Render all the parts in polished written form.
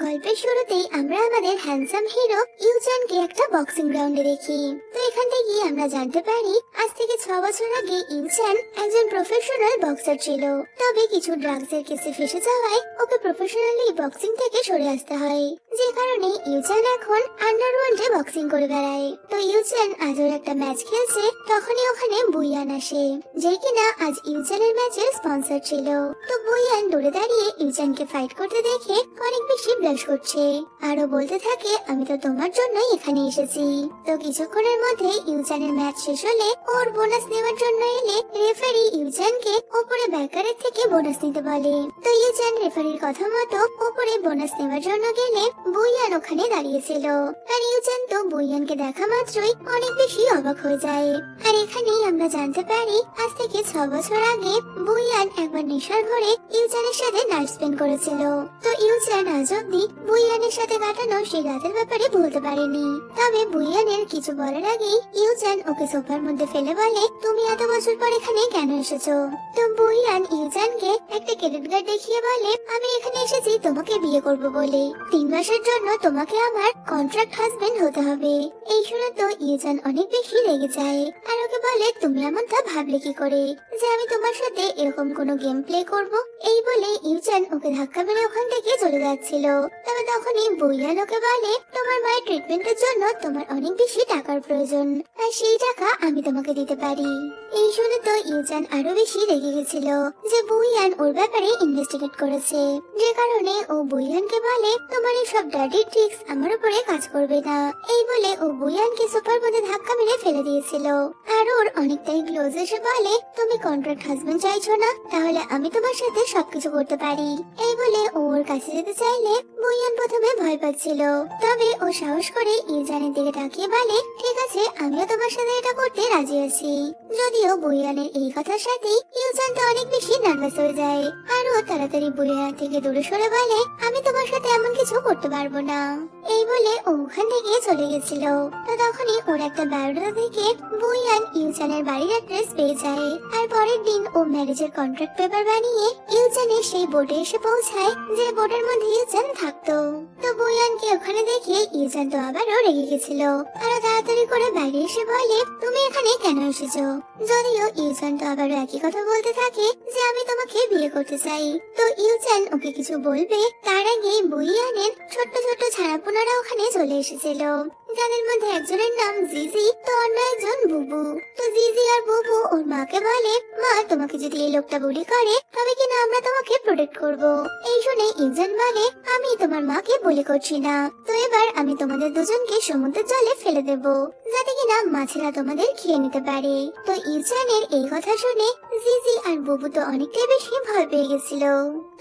গল্পের শুরুতেই আমরা আমাদের হ্যান্ডসাম হিরো ইউজানকে একটা বক্সিং গ্রাউন্ডে দেখি। তো এখান থেকে আমরা জানতে পারি আজ থেকে 6 বছর আগে ইউজান একজন প্রফেশনাল বক্সার ছিল। তবে কিছু ড্রাগসের কেসে ফেসে যাওয়ায় ওকে প্রফেশনালি বক্সিং থেকে সরে আসতে হয়, যে কারণে ইউজান এখন আন্ডারওয়ার্ল্ডে বক্সিং করে বেড়ায়। তো ইউজান আজ ওর একটা ম্যাচ খেলছে, তখনই ওখানে বুইয়ান আসে, যে কিনা আজ ইউজানের ম্যাচের স্পন্সর ছিল। তো বুইয়ান দৌড়ে দাঁড়িয়ে ইউজানকে ফাইট করতে দেখে অনেক বেশি ব্লাশ করছে, আরো বলতে থাকে আমি তো তোমার জন্যই এখানে এসেছি। তো কিছুক্ষণের মধ্যে ইউজানের ম্যাচ শেষ হলে ওর বোনাস নেওয়ার জন্য এলে রেফারি ইউজানকে উপরে ব্যাকারের থেকে বোনাস নিতে বলে। তো ইউজান রেফারির কথা মতো উপরে বোনাস নেওয়ার জন্য গেলে বুইয়ান ওখানে দাঁড়িয়েছিল। আর ইউজান তো বুইয়ানকে দেখা মাত্রই অনেক বেশি অবাক হয়ে যায়। আর এখানেই আমরা জানতে পারি আজ থেকে 6 বছর আগে বুইয়ান একবার নেশার ঘরে ইউজানের সাথে নাইট স্পেন্ড করেছিল। তো ইউজান আজ অব্দি বুইয়ানের সাথে কাটানো সেই রাতের ব্যাপারে বলতে পারেনি। তবে বুইয়ানের কিছু বলার আগেই ইউজান ওকে সোফার মধ্যে ফেলে বলে তুমি এত বছর পর এখানে কেন এসেছো। তো বুইয়ান ইউজানকে একটা ক্রেডিট কার্ড দেখিয়ে বলে আমি এখানে এসেছি তোমাকে বিয়ে করব বলে, 3 মাসের জন্য তোমাকে আমার কন্ট্রাক্ট হাজবেন্ড হতে হবে। এই শুনে তো ইউজান অনেক বেশি রেগে যায় আর ওকে বলে তুমি এমনটা ভাবলে কি করে যে আমি তোমার সাথে এরকম কোনো গেম প্লে করব। এই বলে ইউজান ওকে ধাক্কা মেরে ওখান থেকে চলে যাচ্ছিল। তবে তখনই বুইয়ান ওকে বলে তোমার মায়ের ট্রিটমেন্টের জন্য তোমার অনেক বেশি টাকার প্রয়োজন, আর সেই টাকা আমি তোমাকে দিতে পারি। এই শুনে তো ইউজান আরো বেশি রেগে গেছিল যে বুইয়ান ওর ব্যাপারে ইনভেস্টিগেট করেছে, যে কারণে ও বুইয়ানকে বলে তোমার এই সব ডার্টি ট্রিক্স আমার উপরে কাজ করবে না। এই বলে ও বুইয়ানকে সোফার মধ্যে ধাক্কা মেরে ফেলে দিয়েছিল। আর ওর অনেকটাই ক্লোজ এসে বলে তুমি কন্ট্রাক্ট হাজবেন্ড চাইছো না, তাহলে আমি তোমার সাথে সবকিছু করতে পারি। এই বলে ওর কাছে যেতে চাইলে বুইয়ান প্রথমে ভয় পাচ্ছিল, তবে ও সাহস করে ইউজানের দিকে তাকিয়ে বলে ঠিক আছে আমিও তোমার সাথে এটা করতে রাজি আছি। যদিও বুইয়ানের এই কথার সাথে ইউজান তো অনেক বেশি নার্ভাস হয়ে যায় আর ও তাড়াতাড়ি বুইয়ান থেকে দূরে সরে বলে আমি তোমার সাথে এমন কিছু করতে পারবো না। এই বলে ও ওখান থেকে চলে গেছিল। তো তখনই ওর একটা বায়োডাটা থেকে বুইয়ান ইউজানের বাড়ির অ্যাড্রেস পেয়ে যায় আর পরের দিন ও ম্যারেজের কন্ট্রাক্ট পেপার বানিয়ে ইউজানের সেই বোর্ডে এসে পৌঁছায় যে বোর্ডের মধ্যে ইউজান থাকতো। তো বুইয়ানকে ওখানে দেখে ইউজান তো আবারও রেগে গেছিল আর তাড়াতাড়ি করে বাইরে এসে বলে তুমি এখানে কেন এসেছো। যদিও ইউজান তো আবারও একই কথা বলতে থাকে যে আমি তোমাকে বিয়ে করতে চাই। তো ইউজান ওকে কিছু বলবে তার আগে বুইয়ানের ছোট্ট ছোট্ট ছানাপোনারা ওখানে চলে এসেছিল, যাদের মধ্যে একজনের নাম জিজি তো অন্য একজন বুবু। তো জিজি আর বুবু ওর মাকে বলে মা তোমাকে যদি এই লোকটা বুলি করে তবে কিনা আমরা তোমাকে প্রোটেক্ট করব। এই শুনে ইউজান বলে আমি তোমার মাকে বলি করছি না, তো এবার আমি তোমাদের দুজনকে সমুদ্রের জলে ফেলে দেব যাতে কিনা মাছেরা তোমাদের খেয়ে নিতে পারে। তো ইউজানের এই কথা শুনে জিজি আর বুবু তো অনেকটাই বেশি ভয় পেয়ে গেছিল।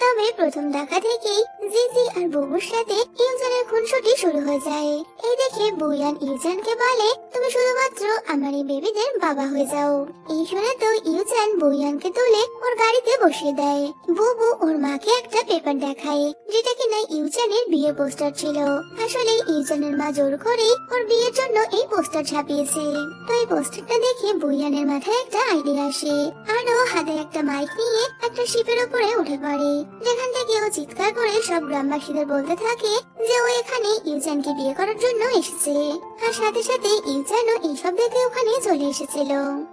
তবে প্রথম দেখা থেকেই জিজি আর বুবুর সাথে ইউজানের খুনসুটি শুরু হয়ে যায়। এই দেখে বুইয়ান ইউজানকে বলে তুমি শুধুমাত্র আমার এই বেবিদের বাবা হয়ে যাও। এই শুনে তো ইউজান বুইয়ানকে তুলে ওর গাড়িতে বসিয়ে দেয়। বুবু ওর মাকে একটা পেপার দেখায় যেটা কিনা ইউজানের বিয়ের পোস্টার ছিল। আসলে ইউজানের মা জোর করে ওর বিয়ের জন্য এই পোস্টার ছাপিয়েছে। তো এই পোস্টারটা দেখে বুইয়ানের মাথায় একটা আইডিয়া আসে আর ও হাতে একটা মাইক নিয়ে একটা শিপের উপরে উঠে পড়ে, যেখান থেকে ও চিৎকার করে সব গ্রামবাসীদের বলতে থাকে যে ও এখানে ইউজানকে বিয়ে করার জন্য এসেছে। আর সাথে সাথে ইউজানও এইসব দেখে ওখানে চলে এসেছিল।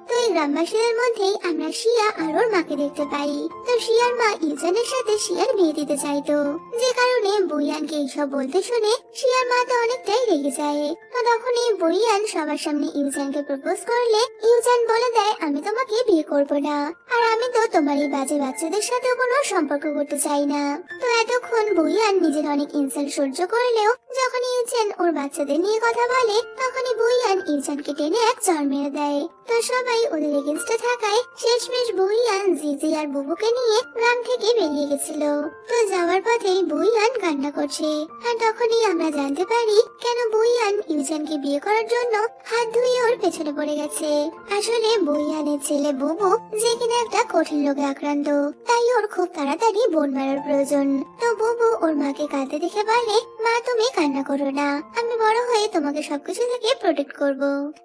তো এই গ্রামবাসীদের মধ্যেই আমরা শিয়া আর ওর মাকে দেখতে পাই। তো শিয়ার মা ইউজানের সাথে শিয়ার বিয়ে দিতে চাইতো, যে কারণে বুইয়ানকে এইসব বলতে শুনে শিয়ার মা তো অনেকটাই রেগে যায়। তো তখনই বুইয়ান সবার সামনে ইউজানকে প্রপোজ করলে ইউজান বলে দেয় আমি তোমাকে বিয়ে করব না, আর আমি তো তোমার এই বাজে বাচ্চাদের সাথে কোনো সম্পর্ক করতে চাই না। তো এতক্ষণ বুইয়ান নিজের অনেক ইনসাল্ট সহ্য করলেও যখন ইউজান ওর বাচ্চাদের নিয়ে কথা বলে তখনই বুইয়ান ইউজানকে টেনে এক চড় মেরে দেয়। তো সবাই ওদের এগেনস্টে থাকায় শেষমেশ বুইয়ান জিজি আর বুবুকে নিয়ে গ্রাম থেকে বেরিয়ে গেছিল। তো যাওয়ার পথেই বুইয়ান কান্না করছে আর তখনই আমরা জানতে পারি কেন বুইয়ান ইউজানকে বিয়ে করার জন্য হাত ধুয়ে ওর পেছনে পড়ে গেছে। আসলে বুইয়ানের ছেলে বুবু যে কিনা একটা কঠিন রোগে আক্রান্ত, তাই ওর খুব তাড়াতাড়ি বোন মারার প্রয়োজন। তো বুবু ওর মাকে কাঁদতে দেখে বলে মা তুমি কান্না করো না, আমি বড় হয়ে তোমাকে সবকিছু থেকে প্রোটেক্ট করব।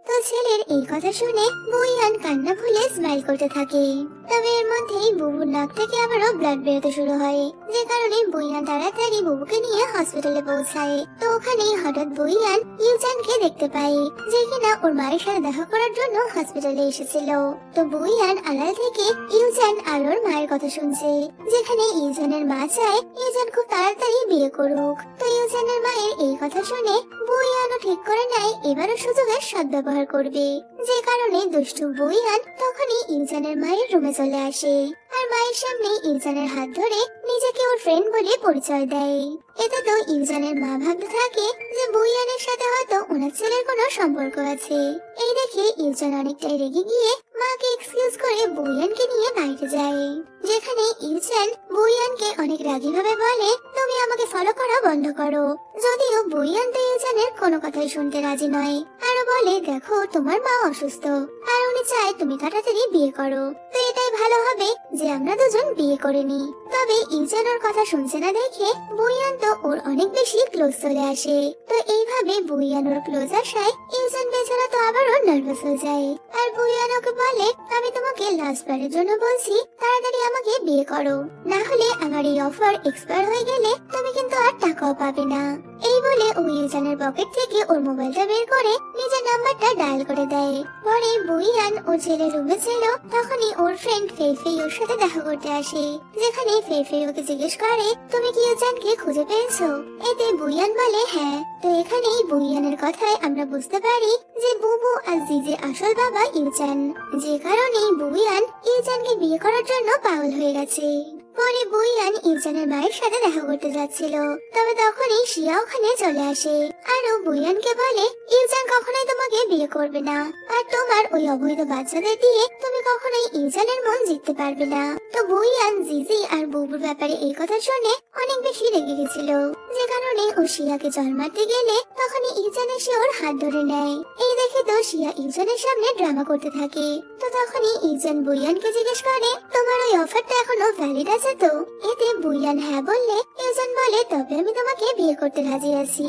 তো ছেলের এই কথা শুনে বুইয়ান কান্না ভুলে স্মাইল করতে থাকে। তবে এর মধ্যেই বুবুর নাক থেকে আবারও ব্লাড বেরোতে শুরু হয়, যে কারণে বুইয়ান তাড়াতাড়ি বুবুকে নিয়ে হসপিটালে পৌঁছায়। তো ওখানেই হঠাৎ বুইয়ান ইউজানকে দেখতে পায়, যে কিনা ওর মায়ের সাথে দেখা করার জন্য হসপিটালে এসেছিল। তো বুইয়ান আড়াল থেকে ইউজান আর ওর মায়ের কথা শুনছে, যেখানে ইউজানের মা চায় ইউজান খুব তাড়াতাড়ি বিয়ে করুক। তো ইউজানের মায়ের এই কথা শুনে বুইয়ানও ঠিক করে নেয় এবারও সুযোগের সদ্ব্যবহার করবে, যে কারণে দুষ্টু বুইয়ান তখনই ইউজানের মায়ের রুমে চলে আসে আর মায়ের সামনে ইউজানের হাত ধরে নিজেকে ওর ফ্রেন্ড বলে পরিচয় দেয়। এতে তো ইউজানের মা ভাবতে থাকে যে বুইয়ানের সাথে হয়তো ওনার ছেলের কোনো সম্পর্ক আছে। এই দেখে ইউজান অনেকটাই রেগে গিয়ে মাকে এক্সকিউজ করে বুইয়ানকে নিয়ে বাইরে যায়, যেখানে ইউজান বুইয়ানকে অনেক রাগী ভাবে বলে তুমি আমাকে ফলো করা বন্ধ করো। যদিও বুইয়ান তো ইউজানের কোনো কথাই শুনতে রাজি নয়, আরো বলে দেখো তোমার মা অসুস্থ আর উনি চায় তুমি তাড়াতাড়ি বিয়ে করো, তো এটাই ভালো হবে যে আমরা দুজন বিয়ে করে নি। তবে ইউজান ওর কথা শুনছে না দেখে বুইয়ান তো ওর অনেক বেশি ক্লোজ চলে আসে। তো এইভাবে বুইয়ান ওর ক্লোজ আসায় ইউজান বেচারা তো আবারও নার্ভাস হয়ে যায় আর বুইয়ান ওকে বলে আমি তোমাকে লাস্ট বারের জন্য বলছি তাড়াতাড়ি আমাকে বিয়ে করো, না হলে আমার এই অফার এক্সপায়ার হয়ে গেলে তুমি কিন্তু আর টাকাও পাবে না। এই বলে ও ইউজানের পকেট থেকে ওর মোবাইলটা বের করে নিজের নাম্বারটা ডায়াল করে দেয়। পরে বুইয়ান ওর ছেলে রুমে ছিল, তখনই ওর ফ্রেন্ড ফেইফেই ওর সাথে দেখা করতে আসে, যেখানে ফেইফেই ওকে জিজ্ঞেস করে তুমি কি ইউজানকে খুঁজে পেয়েছো? এতে বুইয়ান বলে হ্যাঁ। তো এখানেই বুইয়ানের কথায় আমরা বুঝতে পারি যে বুবু আর জিজে আসল বাবা ইউজান, যে কারণে বুইয়ান ইউজানকে বিয়ে করার জন্য পাগল হয়ে গেছে। পরে বুইয়ান ইউজানের মায়ের সাথে দেখা করতে যাচ্ছিল, তবে তখনই শিয়া ওখানে চলে আসে আর ও বুইয়ানকে বলে ইউজান কখনোই তোমাকে বিয়ে করবে না আর তোমার ওই অবৈধ বাচ্চাদের দিয়ে তুমি কখনোই ইউজানের মন জিততে পারবে না। তো বুইয়ান জিজি আর বুবুর ব্যাপারে এই কথা শুনে অনেক বেশি রেগে গেছিল, যে কারণে ও শিয়াকে জল মারতে গেলে তখনই ইউজান এসে ওর হাত ধরে নেয়। এই দেখে তো শিয়া ইউজানের সামনে ড্রামা করতে থাকে। তো তখনই ইউজান বুইয়ানকে জিজ্ঞেস করে তোমার ওই অফারটা এখনো ভ্যালিড আছে তো? এতে বুইয়ান হ্যাঁ বললে ইউজান বলে তবে আমি তোমাকে বিয়ে করতে রাজি আছি।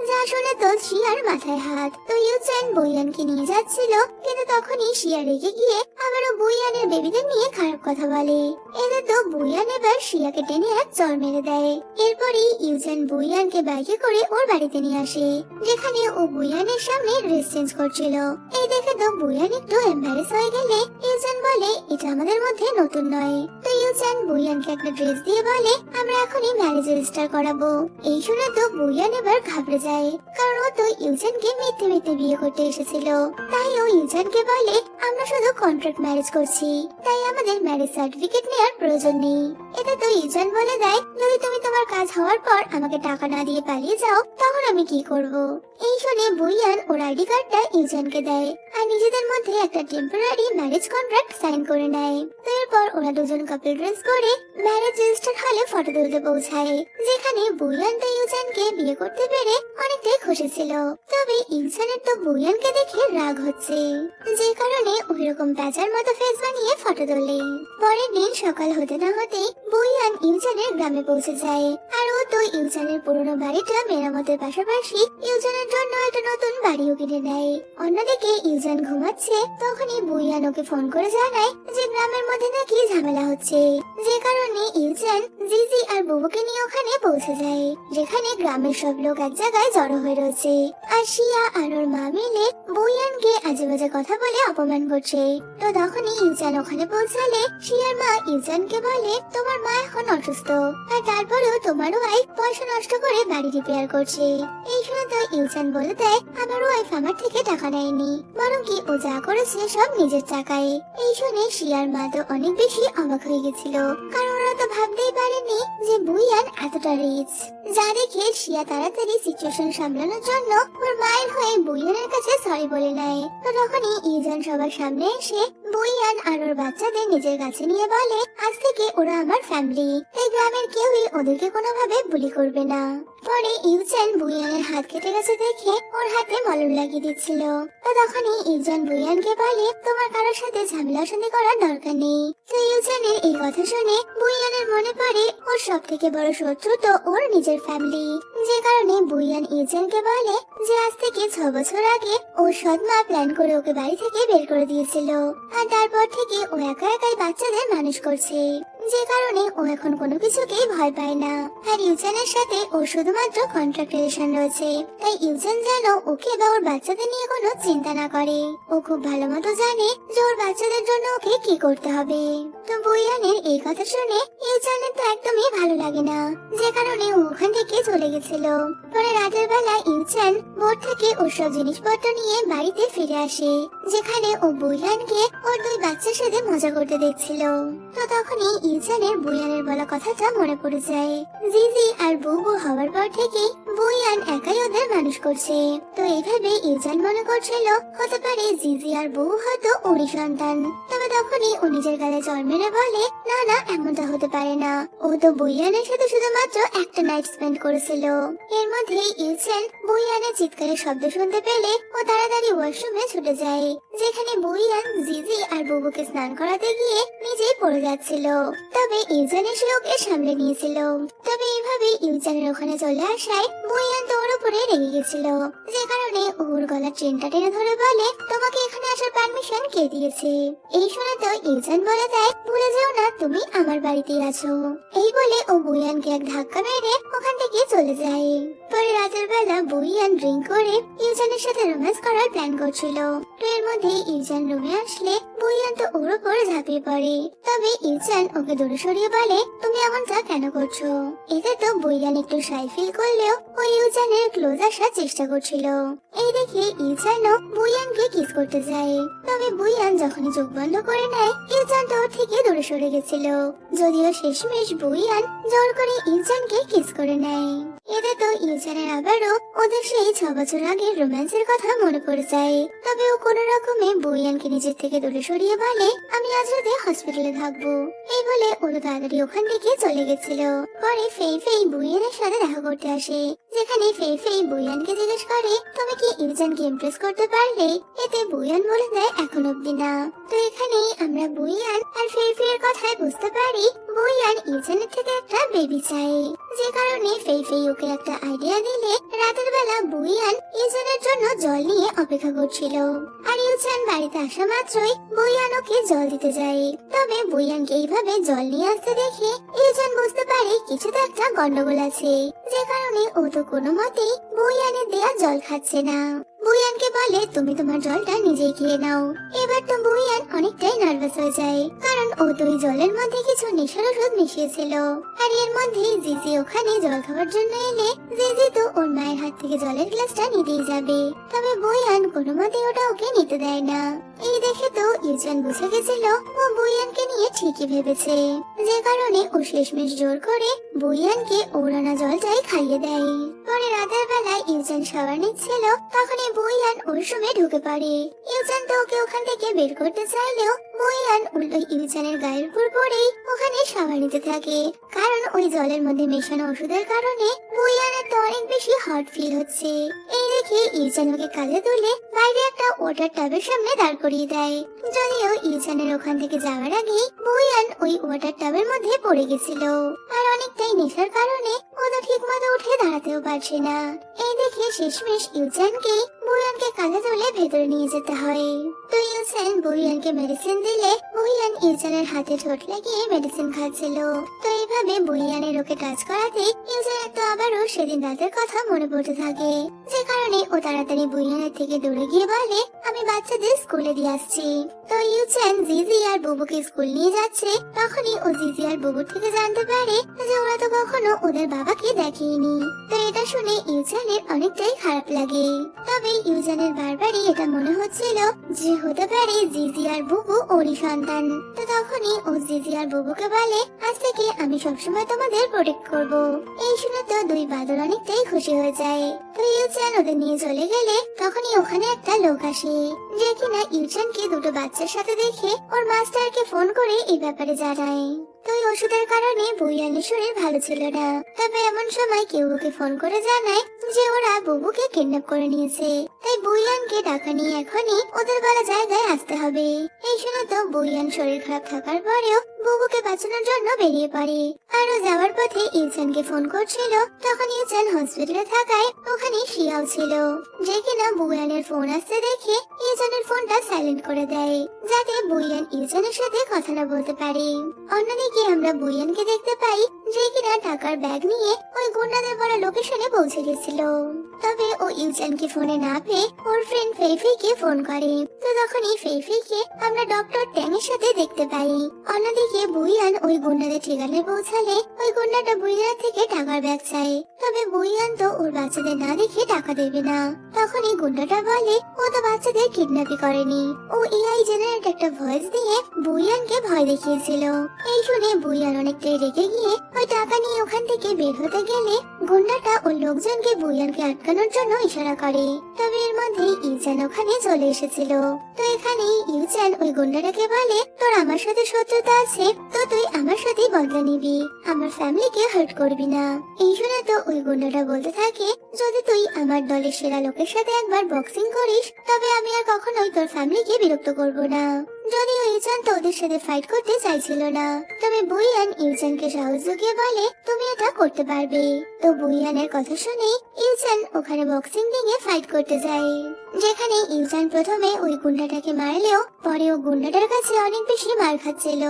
যা শুনে তো শিয়ার মাথায় হাত। তো ইউজান বুইয়ানকে নিয়ে যাচ্ছিল, কিন্তু তখনই শিয়া রেগে গিয়ে আবারও বুইয়ানের বেবিদের নিয়ে খারাপ কথা বলে। এতে তো বুইয়ান এবার শিয়াকে টেনে এক চড় মেরে দেয়। এরপরই ইউজান বুইয়ানকে বাইকে করে ওর বাড়িতে নিয়ে আসে, যেখানে ও বুইয়ানের সামনে ড্রেস চেঞ্জ করছিল। এই দেখে তো বুইয়ান একটু এম্বারেস হয়ে গেলে ইউজান বলে এটা আমাদের মধ্যে নতুন নয়। তো ইউজান বুইয়ানকে একটা ড্রেস দিয়ে বলে আমরা এখনই ম্যারেজ রেজিস্টার করাবো। এই শুনে তো বুইয়ান এবার ঘাবড়ে যায়, কারণ ও তো ইউজানকে মিথ্যে মিথ্যে বিয়ে করতে এসেছিল। তাই ও ইউজানকে বলে আমরা শুধু কন্ট্রাক্ট ম্যারেজ করছি, তাই আমাদের ম্যারেজ সার্টিফিকেট নেওয়ার প্রয়োজন নেই। এতে তো ইউজান বলে দেয় যদি তুমি তোমার কাজ হওয়ার পর আমাকে টাকা না দিয়ে পালিয়ে যাও তখন আমি কি করব। এই শুনে বুইয়ান ওর আইডি কার্ডটা ইউজানকে দেয় আর নিজেদের মধ্যে একটা টেম্পোরারি ম্যারেজ কন্ট্রাক্ট সাইন করে নেয়। তো এরপর ওরা দুজন কাপল ড্রেস পরে ম্যারেজ রেজিস্টার হলে ফটো তুলতে পৌঁছায়, যেখানে বুইয়ান তো ইউজানকে বিয়ে করতে পেরে অনেকটাই খুশি ছিল। তবে ইউজানের তো বুইয়ানকে দেখে রাগ হচ্ছে, যে কারণে ওইরকম প্যাচার মতো ফেস বানিয়ে ফটো তোলে। পরের দিন সকাল হতে না হতে বুইয়ান ইউজানের গ্রামে পৌঁছে যায় আর ও তো ইউজানের পুরনো বাড়িটা মেরামতের পাশাপাশি ইউজানের জন্য একটা নতুন বাড়িও কিনে নেয়। অন্যদিকে ইউজান ঘুমাচ্ছে, তখনই বুইয়ান ওকে ফোন করে জানায় যে গ্রামের মধ্যে নাকি ঝামেলা হচ্ছে, যে কারণে ইউজান জিজি আর বুবুকে নিয়ে ওখানে পৌঁছে যায়, যেখানে গ্রামের সব লোক এক জায়গায় জড়ো হয়ে রয়েছে আর শিয়া আর ওর মা মিলে বুইয়ানকে আজে বাজে কথা বলে অপমান করছে। তো তখনই ইউজান ওখানে পৌঁছালে শিয়ার মা ইউজানকে বলে তোমার মা এখন অসুস্থ আর তারপরেও তোমার ওয়াইফ পয়সা নষ্ট করে বাড়ি রিপেয়ার করছে। এই শুনে তো ইউজান বলে দেয় আমার ওয়াইফ আমার থেকে টাকা নেয়নি, বরং কি ও যা করেছে সব নিজের টাকায়। এই শুনে শিয়ার মা তো অনেক বেশি অবাক হয়ে গেছিল, কারণ ওরা তো ভাবতেই পারেনি যে বুইয়ান এতটা রিচ। যা দেখে শিয়া তাড়াতাড়ি সিচুয়েশন সামলানোর জন্য ওর মায়ের হয়ে বুইয়ানের কাছে সরি বলে নেয়। তো তখনই ইউজান সবার সামনে এসে বুইয়ান আর ওর বাচ্চাদের নিজের কাছে নিয়ে বলে আজ থেকে ওরা আমার ফ্যামিলি, এই গ্রামের কেউই ওদেরকে কোনোভাবে বুলি করবে না। পরে ইউজান বুইয়ানের হাত কেটে গেছে দেখে ওর হাতে মলম লাগিয়ে দিচ্ছিল। তো তখনই ইউজান বুইয়ানকে বলে, তোমার কারোর সাথে ঝামেলা অশান্তি করার দরকার নেই। তো ইউজানের এই কথা শুনে বুইয়ানের মনে পড়ে ওর সব থেকে বড় শত্রু তো ওর নিজের ফ্যামিলি, যে কারণে বুইয়ান ইউজানকে বলে যে আজ থেকে 6 বছর আগে ওর সৎ মা প্ল্যান করে ওকে বাড়ি থেকে বের করে দিয়েছিল, আর তারপর থেকে ও একা একাই বাচ্চাদের মানুষ করছে, যে কারণে ও এখন কোনো কিছুকেই ভয় পায় না। আর ইউজানের সাথে ও শুধুমাত্র কন্ট্রাক্ট রিলেশন রয়েছে, তাই ইউজান যেন ওকে বা ওর বাচ্চাদের নিয়ে কোনো চিন্তা না করে। ও খুব ভালো মতো জানে যে ওর বাচ্চাদের জন্য ওকে কি করতে হবে। তো বুইয়ানের এই কথা শুনে ইউজানের তো একদমই ভালো লাগে না, যে কারণে ও ওখান থেকে চলে গেছিল। পরে রাতের বেলা ইউজান বোট থেকে ওর সব জিনিসপত্র নিয়ে বাড়িতে ফিরে আসে, যেখানে ও বুইয়ানকে ওর 2 বাচ্চার সাথে মজা করতে দেখছিল। তো তখনই ইউজানের বুইয়ানের বলা কথাটা মনে পড়ে যায়। জিজি আর বুবু হওয়ার পর থেকে বুইয়ান একাই ওদের মানুষ করছে। তো এইভাবে ইউজান মনে করছিল হতে পারে জিজি আর বুবু হয়তো ওরই সন্তান। তবে তখনই ও নিজের গালে জ্বর মেরে বলে, না না, এমনটা হতে পারে না, ও তো বুইয়ানের সাথে শুধুমাত্র একটা নাইট স্পেন্ড করেছিল। এর মধ্যে ইউজান বুইয়ানের চিৎকারের শব্দ শুনতে পেলে ও তাড়াতাড়ি ওয়াশরুমে ছুটে যায়, যেখানে বুইয়ান জিজি আর বুবুকে স্নান করাতে গিয়ে নিজেই পড়ে যাচ্ছিল। তবে ইউজান এসে ওকে সামলে নিয়েছিল। তবে এইভাবে ইউজানের ওখানে চলে আসায় বুইয়ান তো ওর উপরে রেগে গেছিল, যে কারণে ওর গলার চেনটা টেনে ধরে বলে, তোমাকে এখানে আসার পারমিশন কে দিয়েছে? এই শুনে তো ইউজান বলে দেয়, ভুলে যেও না তুমি আমার বাড়িতেই আছো। এই বলে ও বুইয়ানকে এক ধাক্কা মেরে ওখান থেকে চলে যায়। পরে রাতের বেলা বুইয়ান ড্রিঙ্ক করে ইউজানের সাথে রোম্যান্স করার প্ল্যান করছিল। তো এর মধ্যে ইউজান রুমে আসলে বুইয়ান তো ওর উপর ঝাঁপিয়ে পড়ে। তবে ইউজান ওকে দূরে সরিয়ে বলে, তুমি এমনটা কেন করছো? এতে তো বুইয়ান একটু শাই ফিল করলেও ও ইউজানের ক্লোজ আসার চেষ্টা করছিল। এই দেখে ইউজানও বুইয়ানকে কিস করতে যায়। তবে বুইয়ান যখনই চোখ বন্ধ করে নেয় ইউজান তো ওর থেকে দূরে সরে গেছিল, যদিও শেষমেশ বুইয়ান জোর করে ইউজানকে কিস করে নেয়। এতে তো ইউজানের আবারও ওদের সেই 6 বছর আগের রোম্যান্সের কথা মনে পড়ে যায়। তবে ও কোনো রকমে বুইয়ানকে নিজের থেকে দূরে সরিয়ে বলে, আমি আজ রাতে হসপিটালে থাকবো। এই বলে ওরা তাড়াতাড়ি ওখান থেকে চলে গেছিল। পরে ফেই ফেই বুইয়ানের সাথে দেখা করতে আসে, যেখানে ফেই ফেই বুইয়ানকে জিজ্ঞেস করে, তুমি কি ইউজানকে ইমপ্রেস করতে পারলে? এতে বুইয়ান বলে দেয়, এখন অব্দি না। তো এখানেই আমরা বুইয়ান আর ফেই ফেইয়ের কথায় বুঝতে পারি বুইয়ান ইউজানের থেকে একটা বেবি চাই, যে কারণে ফেই ফেই ওকে একটা আইডিয়া দিলে রাতের বেলা বুইয়ান ইউজানের জন্য জল নিয়ে অপেক্ষা করছিল। আর ইউজান বাড়িতে আসা মাত্রই বুইয়ান ওকে জল দিতে যায়। তবে বুইয়ানকে এইভাবে জল নিয়ে আসতে দেখে ইউজান বুঝতে পারে কিছু তো একটা গন্ডগোল আছে, যে কারণে ও তো কোনো মতেই বুইয়ানের দেয়া জল খাচ্ছে না। বুইয়ানকে বলে, তুমি তোমার জলটা নিজেই খেয়ে নাও। এবার তো বুইয়ান অনেকটাই নার্ভাস হয়ে যায়, কারণ ও তো ওই জলের মধ্যে কিছু নেশার ওষুধ মিশিয়েছিল। আর এর মধ্যে জিজি ওখানে জল খাওয়ার জন্য এলে জিজি তো ওর মায়ের হাত থেকে জলের গ্লাসটা নিতেই যাবে। তবে বুইয়ান কোনো মতে ওটা ওকে নিতে দেয় না। এই দেখে তো ইউজান বুঝে গেছিল ও বুইয়ানকে নিয়ে ঠিকই ভেবেছে, যে কারণে ও শেষমেশ জোর করে বুইয়ানকে ওরানা জলটাই খাইয়ে দেয়। পরে রাতের বেলায় ইউজান শাওয়ার নিচ্ছিল, তখনই বুইয়ান ওর রুমে ঢুকে পড়ে। ইউজান তো ওকে ওখান থেকে বের করতে চাইলেও বুইয়ান উল্টো ইউজানের গায়ের উপর পড়েই ওখানে শাওয়ার নিতে থাকে, কারণ ওই জলের মধ্যে মেশানো ওষুধের কারণে বুইয়ানের তো অনেক বেশি হট ফিল হচ্ছে। এই দেখে ইউজান ওকে কাঁধে তুলে বাইরে একটা ওয়াটার টাবের সামনে দাঁড় করিয়ে দেয়। যদিও ইউজানের ওখান থেকে যাওয়ার আগে বুইয়ান ওই ওয়াটার টাবের মধ্যে পড়ে গেছিল, আর অনেকটাই নেশার কারণে ও তো ঠিক মতো উঠে দাঁড়াতেও পারছে না। এই দেখে শেষমেশ ইউজানকে বুইয়ানকে কাঁধে তুলে ভেতরে নিয়ে যেতে হয়। তো ইউজান বুইয়ানকে মেডিসিন দিলে বুইয়ান ইউজানের হাতে ঠোঁট লাগিয়ে মেডিসিন খাচ্ছিল। তো এইভাবে বুইয়ানের ওকে টাচ করাতে ইউজানের তো আবারও সেদিন রাতের কথা মনে পড়তে থাকে, যে কারণে ও তাড়াতাড়ি বুইয়ানের থেকে দূরে গিয়ে বলে, আমি বাচ্চাদের স্কুলে দিয়ে আসছি। তো ইউজান জিজি আর বুবুকে স্কুল নিয়ে যাচ্ছে, তখনই ও জিজি আর বুবুর থেকে জানতে পারে যে ওরা তো কখনো ওদের বাবাকে দেখেনি। তো এটা শুনে ইউজানের অনেকটাই খারাপ লাগে। তবে ইউজানের বারবারই এটা মনে হচ্ছিল যে হতে পারে জিজি আর বুবু ওরই সন্তান। তো তখনই ও জিজি আর বুবুকে বলে, আজ থেকে আমি সবসময় তোমাদের প্রোটেক্ট করব। এই শুনে তো 2 বাদর অনেকটাই খুশি হয়ে যায়। তো ইউজান ওদের নিয়ে চলে গেলে তখনই ওখানে একটা লোক আসে, যে কিনা ইউজানকে 2 বাচ্চার সাথে দেখে ওর মাস্টারকে ফোন করে এই ব্যাপারে জানায়। তো ওই ওষুধের কারণে বুইয়ানের শরীর ভালো ছিল না। তবে এমন সময় কেউ ওকে ফোন করে জানায় যে ওরা বুবুকে কিডন্যাপ করে নিয়েছে। তাই বুইয়ানকে টাকা নিয়ে এখনই ওদের বলা জায়গায় আসতে হবে। এই শুনে তো বুইয়ান শরীর খারাপ থাকার পরেও বুবুকে বাঁচানোর জন্য বেরিয়ে পড়ে। আরও যাওয়ার পথে ইউচানকে ফোন করছিল, তখন ইউচান হসপিটালে থাকায় ওখানে শিয়াও ছিল, যে কিনা বুইয়ানের ফোন আসতে দেখে ইউচানের ফোনটা সাইলেন্ট করে দেয়, যাতে বুইয়ান ইউচানের সাথে কথা না বলতে পারে। অন্যদিকে আমরা বুইয়ানকে দেখতে পাই, যে কিনা টাকার ব্যাগ নিয়ে ওই গুন্ডাদের বড় লোকেশনে পৌঁছে গেছিল। তবে ও ইউচানকে ফোনে না পেয়ে ওর ফ্রেন্ড ফেইফেইকে ফোন করে। তো তখনই ফেইফেইকে আমরা ডক্টর ট্যাং এর সাথে দেখতে পাই। অন্যদিকে বুইয়ান ওই গুন্ডাদের ঠিকানায় পৌঁছালে ওই গুন্ডাটা বুইয়ান থেকে টাকার ব্যাগ চায়। তবে বুইয়ান তো ওর বাচ্চাদের না দেখে টাকা দেবে না। তখনই গুন্ডাটা বলে ও তো বাচ্চাদের কিডন্যাপই করেনি, ও এআই জেনারেট একটা ভয়েস দিয়ে বুইয়ানকে ভয় দেখিয়েছিল। এই শুনে বুইয়ান অনেকটাই রেগে গিয়ে ওই টাকা নিয়ে ওখান থেকে বের হতে গেলে গুন্ডাটা ওর লোকজনকে বুইয়ানকে আটকানোর জন্য ইশারা করে। তবে এর মধ্যে ইউচান ওখানে চলে এসেছিল। তো এখানে ইউচান ওই গুন্ডাটাকে বলে, তোর আমার সাথে শত্রুতা আছে, তো তুই আমার সাথেই বদলা নিবি, আমার ফ্যামিলিকে হার্ট করবি না। এই শুনে তো ওই গুন্ডাটা বলতে থাকে, যদি তুই আমার দলের সেরা লোকের সাথে একবার বক্সিং করিস তবে আমি আর কখনোই তোর ফ্যামিলিকে বিরক্ত করব না। যদিও ইউচান তো ওদের সাথে ফাইট করতে চাইছিল না, তবে বুইয়ান ইউচানকে সাহস জুগিয়ে বলে তুমি এটা করতে পারবে। তো বুইয়ানের কথা শুনে ইউচান ওখানে বক্সিং রিংয়ে ফাইট করতে যায়, যেখানে ইউচান প্রথমে ওই গুন্ডাটাকে মারলেও পরে ও গুন্ডাটার কাছে অনেক বেশি মার খাচ্ছিল,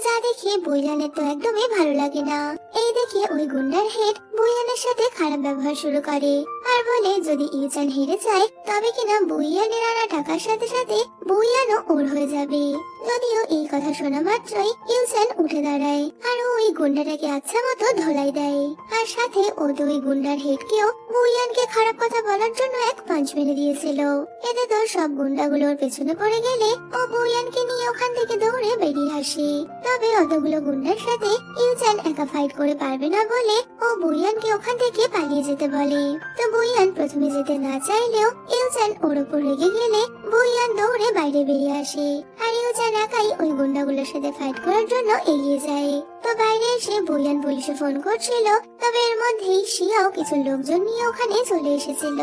যা দেখে বুইয়ানের তো একদমই ভালো লাগে না। এই দেখে ওই গুন্ডার হেড বুইয়ানের সাথে খারাপ ব্যবহার শুরু করে আর বলে যদি ইউচান হেরে যায় তবে কিনা বুইয়ানের আনা টাকার সাথে সাথে বুইয়ানও ওর হয়ে যাবে। যদিও এই কথা শোনা মাত্রই ইউচান উঠে দাঁড়ায় আর ওই গুন্ডাটাকে আচ্ছা মতো ধোলাই দেয়, আর সাথে ও তো ওই গুন্ডার হেডকেও বুইয়ানকে খারাপ কথা বলার জন্য এক পাঞ্চ মেরে দিয়েছিল। এতে তো সব গুন্ডাগুলোর পেছনে পড়ে গেলে ও বুইয়ানকে নিয়ে ওখান থেকে দৌড়ে বেরিয়ে আসে। তবে অতগুলো গুন্ডার সাথে ইউচান একা ফাইট করে পারবে না বলে ও বুইয়ানকে ওখান থেকে পালিয়ে যেতে বলে। তো বুইয়ান প্রথমে যেতে না চাইলেও ইউচান ওর উপর রেগে গেলে বুইয়ান দৌড়ে বাইরে বেরিয়ে আসে আর ইউচান একাই ওই গুন্ডাগুলোর সাথে ফাইট করার জন্য এগিয়ে যায়। তো বাইরে এসে বুইয়ান পুলিশে ফোন করছিল, তবে এর মধ্যেই শিয়াও কিছু লোকজন নিয়ে ওখানে চলে এসেছিল।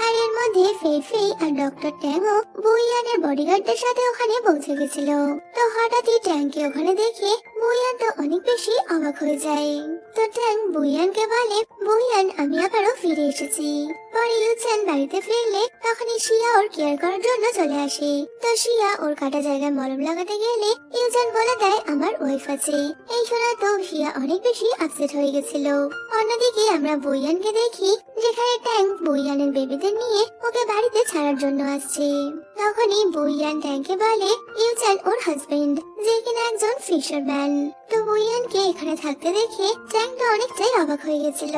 আর এর মধ্যে ফেইফেই আর ডক্টর ট্যাংও বুইয়ানের বডিগার্ডদের সাথে ওখানে পৌঁছে গেছিল। তো হঠাৎই ট্যাংকে ওখানে দেখে বুইয়ান তো অনেক বেশি অবাক হয়ে যায়। তো ট্যাং বুইয়ানকে বলে, বুইয়ান আমি আবারও ফিরে এসেছি। পরে ইউচান বাড়িতে ফিরলে তখনই শিয়া ওর কেয়ার করার জন্য চলে আসে। তো শিয়া ওর কাটা জায়গায় মলম লাগাতে গেলে ইউচান বলে দেয় আমার ওয়াইফ আছে। এই শোনা তো শিয়া অনেক বেশি আপসেট হয়ে গেছিল। অন্যদিকে আমরা বুইয়ানকে দেখি, যেখানে ট্যাং বুইয়ানের বেবিদের নিয়ে ওকে বাড়িতে ছাড়ার জন্য আসছে। তখনই বুইয়ান ট্যাংকে বলে ইউচান ওর হাজবেন্ড, যে কিনা একজন ফিশারম্যান। তো বুইয়ানকে এখানে থাকতে দেখে ট্যাংটা অনেকটাই অবাক হয়ে গেছিল।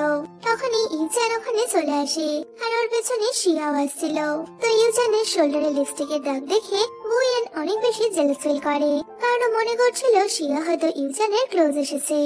তখনই ইউচান ওখানে চলে আসে আর ওর পেছনে শিয়াও আসছিল। তো ইউচানের শোল্ডারে লিপস্টিকের দাগ দেখে বুইয়ান অনেক বেশি জেলাস ফিল করে, কারণ মনে করছিল শিয়া হয়তো ইউচানের ক্লোজ এসেছে,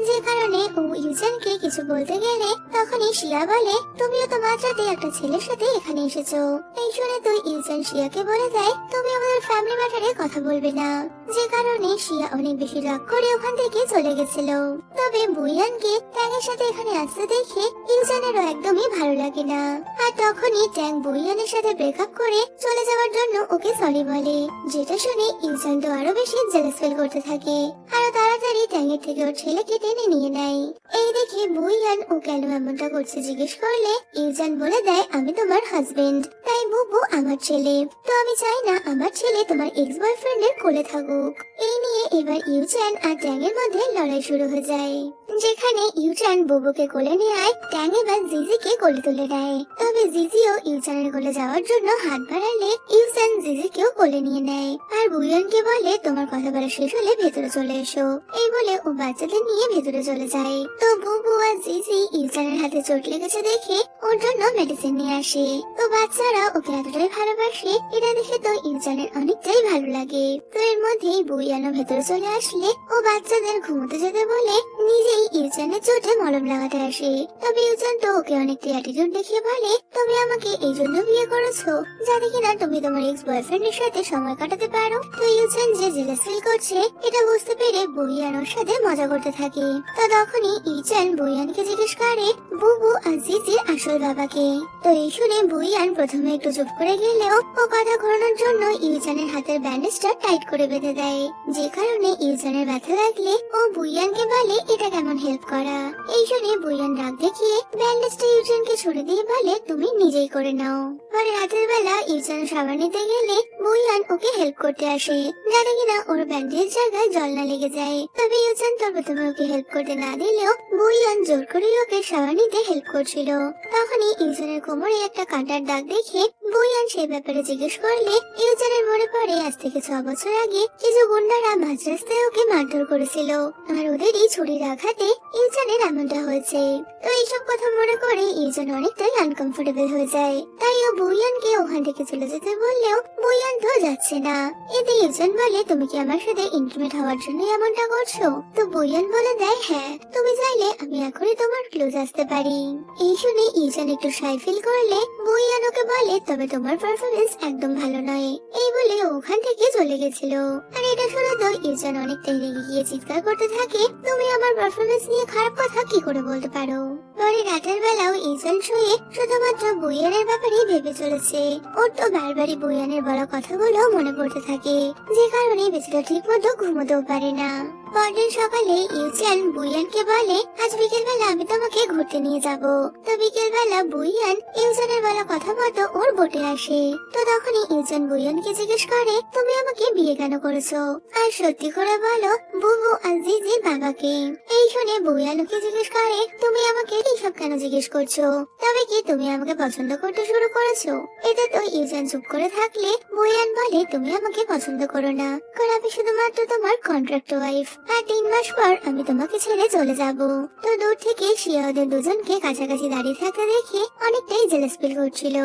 যে কারণে ও ইউচানকে কিছু বলতে গেলে তখনই শিয়া বলে তুমিও তো মাত্রাতে একটা ছেলের সাথে এখানে এসেছো। এই শুনে তো ইউচান শিয়াকে বলে দেয় তুমি আমাদের ফ্যামিলি ম্যাটারে কথা বলবে না, যে কারণে শিয়া অনেক বেশি রাগ করে ওখান থেকে চলে গেছিল। তবে বুইয়ানকে ট্যাংয়ের সাথে এখানে আসতে দেখে ইউচানেরও একদমই ভালো লাগে না, আর তখনই ট্যাং বুইয়ানের সাথে ব্রেকআপ করে চলে যাওয়ার জন্য ওকে সরি বলে, যেটা শুনে ইউচান তো আরো বেশি জেলাস ফিল করতে থাকে আরো তাড়াতাড়ি ট্যাংয়ের থেকে ওর ছেলেকে টেনে নিয়ে নেয়। এই দেখে বুইয়ান ও কেন এমনটা করছে জিজ্ঞেস করলে ইউচান বলে দেয় আমি তোমার হাজবেন্ড, তাই বুবু আমার ছেলে, তো আমি চাই না আমার ছেলে তোমার এক্স বয়ফ্রেন্ডের কোলে থাকুক। এই নিয়ে এবার ইউচান আর ট্যাংয়ের মধ্যে লড়াই শুরু হয়ে যায়, যেখানে ইউচান বুবুকে কোলে নেয়, ট্যাং এবার জিজিকে কোলে তুলে নেয়। তবে জিজিও ইউচানের কোলে যাওয়ার জন্য হাত বাড়ালে ইউচান জিজিকেও কোলে নিয়ে নেয় আর বুইয়ানকে বলে তোমার কথা বলা শেষ হলে ভেতরে চলে এসো। এই বলে ও বাচ্চাদের নিয়ে ভেতরে চলে যায়। তো বুবু আর জিজি ইউচানের হাতে চোট লেগেছে দেখে ওর জন্য মেডিসিন নিয়ে আসে। তো বাচ্চারা ওকে এতটাই ভালোবাসে, এটা দেখে তো ইউজানের অনেকটাই ভালো লাগে। তো এর মধ্যেই বুইয়ানও ভেতরে চলে আসলে ও বাচ্চাদের ঘুমোতে যেতে বলে নিজেই ইউজানের চোটে মলম লাগাতে আসে। তবে ইউজান তো ওকে অনেকটাই অ্যাটিটিউড দেখিয়ে বলে, তুমি আমাকে এই জন্য বিয়ে করেছো যাতে কিনা তুমি তোমার এক্স বয়ফ্রেন্ডের সাথে সময় কাটাতে পারো। তো ইউজান যে জেলাস ফিল করছে এটা বুঝতে পেরে বুইয়ান ওর সাথে মজা করতে থাকে। তো তখনই ইউজান বুইয়ানকে জিজ্ঞেস করে বুবু আর জিজির আসল বাবাকে। তো এই শুনে বুইয়ান প্রথমে একটু চুপ করে গেলেও ও কথা ঘোরানোর জন্য ইউজানের হাতের ব্যান্ডেজটা টাইট করে বেঁধে দেয়, যে কারণে ইউজানের ব্যথা লাগলে ও বুইয়ানকে বলে এটা কেমন হেল্প করা। এই শুনে বুইয়ান রাগ দেখিয়ে ব্যান্ডেজটা ইউজানকে ছুড়ে দিয়ে বলে তুমি নিজেই করে নাও। পরে রাতের বেলা ইউজান সাবান নিতে গেলে বুইয়ান ওকে হেল্প করতে আসে যাতে কিনা ওর ব্যান্ডেজ জায়গায় জল না লেগে যায়। তবে ইউজান তো প্রথমে ওকে হেল্প করতে না দিলেও বুইয়ান জোর করে ওকে সাবান নিতে হেল্প করছিল। তখনই ইউজানের কোমরে একটা কাঁটার দাগ দেখে বুইয়ান সেই ব্যাপারে জিজ্ঞেস করলে ইউজানের মনে পড়ে আজ থেকে 6 বছর আগে কিছু গুন্ডারা মাঝ রাস্তায় ওকে মারধর করেছিল আর ওদেরই ছুরির আঘাতে ইউজানের এমনটা হয়েছে। তো এইসব কথা মনে করে ইউজান অনেকটাই আনকমফোর্টেবল হয়ে যায়। তাই ও বুইয়ানকে ওখান থেকে চলে যেতে বললেও বুইয়ান তো যাচ্ছে না। এতে ইউজান বলে তুমি কি আমার সাথে ইন্টিমেট হওয়ার জন্য এমনটা করছো? তো বুইয়ান বলে দেয় হ্যাঁ, তুমি চাইলে আমি এখনই তোমার ক্লোজ আসতে পারি। এই শুনে ইউজান একটু শাই ফিল করলে বুইয়ান ওকে বলে তবে তোমার পারফরমেন্স একদম ভালো নয়, এই বলে ওখান থেকে চলে গেছিল। আর এটা শুনে তো ইউজান অনেকটাই রেগে গিয়ে চিৎকার করতে থাকে তুমি আমার পারফরমেন্স নিয়ে খারাপ কথা কি করে বলতে পারো। পরে রাতের বেলাও ইউজান শুয়ে শুধুমাত্র বুইয়ানের ব্যাপারে ভেবে চলেছে। ওর তো বারবারই বুইয়ানের বলা কথাগুলো মনে পড়তে থাকে, যে কারণে বেচারা ঠিক মতো ঘুমোতেও পারে না। পরদিন সকালে ইউজান বুইয়ানকে বলে আজ বিকেল বেলা আমি তোমাকে ঘুরতে নিয়ে যাব। তো বিকেল বেলা বুইয়ান ইউজানের বলা কথা মতো ওর বোটে আসে। তো তখনই ইউজান বুইয়ানকে জিজ্ঞেস করে তুমি আমাকে বিয়ে কেন করেছো, আর সত্যি করে বলো বুবু আর জিজির বাবাকে। এই শুনে বুইয়ান ওকে জিজ্ঞেস করে তুমি আমাকে এইসব কেন জিজ্ঞেস করছো, তবে কি তুমি আমাকে পছন্দ করতে শুরু করেছো? এতে তো ইউজান চুপ করে থাকলে বুইয়ান বলে তুমি আমাকে পছন্দ করো না, কারণ আমি শুধুমাত্র তোমার কন্ট্রাক্ট ওয়াইফ, আর 3 মাস পর আমি তোমাকে ছেড়ে চলে যাব। তো দূর থেকে শিয়া ওদের দুজনকে কাছাকাছি দাঁড়িয়ে থাকতে দেখে অনেকটাই জেলাস ফিল করছিল,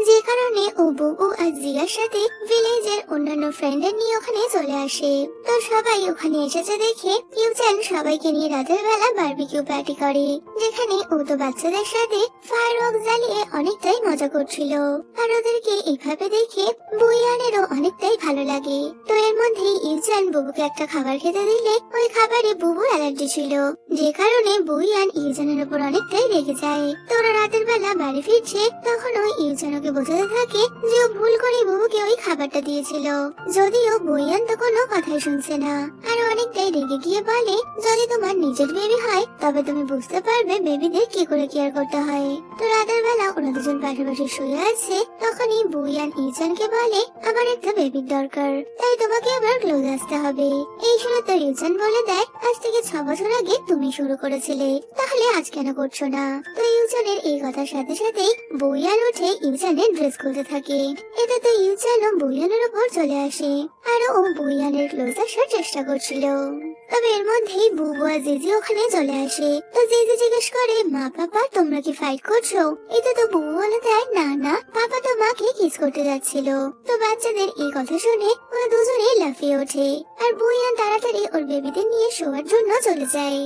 যে কারণে ও বুবু আর জিয়ার সাথে ভিলেজের অন্যান্য ফ্রেন্ডদের নিয়ে ওখানে চলে আসে। তো সবাই ওখানে এসেছে দেখে ইউজান সবাইকে নিয়ে রাতের বেলা বারবিকিউ পার্টি করে, যেখানে ও তো বাচ্চাদের সাথে ফায়ারওয়ার্ক জ্বালিয়ে অনেকটাই মজা করছিল। আর ওদেরকে এইভাবে দেখে বুইয়ানেরও অনেকটাই ভালো লাগে। তো এর মধ্যে ইউজান বুবুকে একটা খাবার খেতে দিলে ওই খাবারে বুবুর অ্যালার্জি ছিল, যে কারণে বুইয়ান ইউজানের উপর অনেকটাই রেগে যায়। তো ওরা রাতের বেলা বাড়ি ফিরছে তখন ওই ইউজান ওকে বোঝাতে থাকে যে ও ভুল করে বুবুকে ওই খাবারটা দিয়েছিল, যদিও বুইয়ান তো কোনো কথাই শুনছে না। আর অনেকটাই রেগে গিয়ে বলে যদি তোমার নিজের বেবি হয় তবে তুমি বুঝতে পারবে বেবিদের কি করে কেয়ার করতে হয়। তো রাতের বেলা ওরা দুজন পাশাপাশি শুয়ে আছে, তখনই বুইয়ান ইউজানকে বলে আমার একটা বেবির দরকার, তাই তোমাকে আবার ক্লোজ আসতে হবে। এই শুনে তো ইউজান বলে দেয় আজ থেকে 6 বছর আগে তুমি শুরু করেছিলে, তাহলে আজ কেন করছো না? তো ইউজানের এই কথার সাথে সাথেই বুইয়ান উঠে ইউজানের ড্রেস খুলতে থাকে। এতে তো ইউজানও বুইয়ানের উপর চলে আসে আর ও বুইয়ানের ক্লোজ আসার চেষ্টা করছিল। তবে এর মধ্যেই বুবু আর জিজি ওখানে চলে আসে। তো জিজি জিজ্ঞেস করে মা পাপা তোমরা কি ফাইট করছো? এতে তো বুবু বলে দেয় না না, পাপা তো মাকে কিস করতে যাচ্ছিল। তো বাচ্চাদের এই কথা শুনে ওরা দুজনেই লাফিয়ে ওঠে আর বুইয়ান তাড়াতাড়ি ওর বেবিদের নিয়ে শোয়ার জন্য চলে যায়।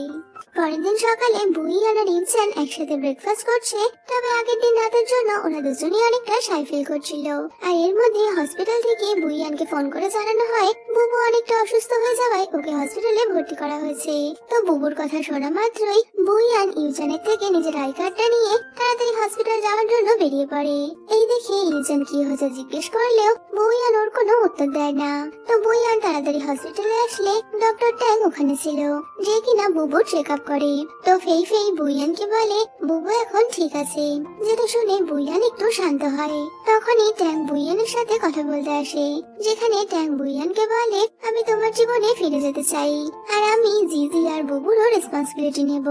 পরের দিন সকালে বুইয়ান আর ইউজান একসাথে ব্রেকফাস্ট করছে। তবে আগের দিন রাতের জন্য ওরা দুজনেই অনেকটা শাই ফিল করছিল। আর এর মধ্যে হসপিটাল থেকে বুইয়ানকে ফোন করে জানানো হয় বুবু অনেকটা অসুস্থ হয়ে যাওয়ায় ওকে হসপিটালে ভর্তি করা হয়েছে। তো বুবুর কথা শোনা মাত্রই বুইয়ান ইউজানের থেকে নিজের আই কার্ডটা নিয়ে তাড়াতাড়ি হসপিটাল যাওয়ার জন্য বেরিয়ে পড়ে। এই দেখে ইউজান কি হয়েছে জিজ্ঞেস করলেও বুইয়ান ওর কোনো উত্তর দেয় না। তো বুইয়ান তাড়াতাড়ি হসপিটালে আসলে ডক্টর ট্যাং ওখানে ছিল, যে কিনা বুবু চেক আপ করে। তো ফেই ফেই বুইয়ানকে বলে বুবু এখন ঠিক আছে, যেটা শুনে বুইয়ান একটু শান্ত হয়। তখনই ট্যাং বুইয়ানের সাথে কথা বলতে আসে, যেখানে ট্যাং বুইয়ানকে বলে আমি তোমার জীবনে ফিরে যেতে চাই আর আমি জিজি আর বুবুরও রেসপন্সিবিলিটি নেব।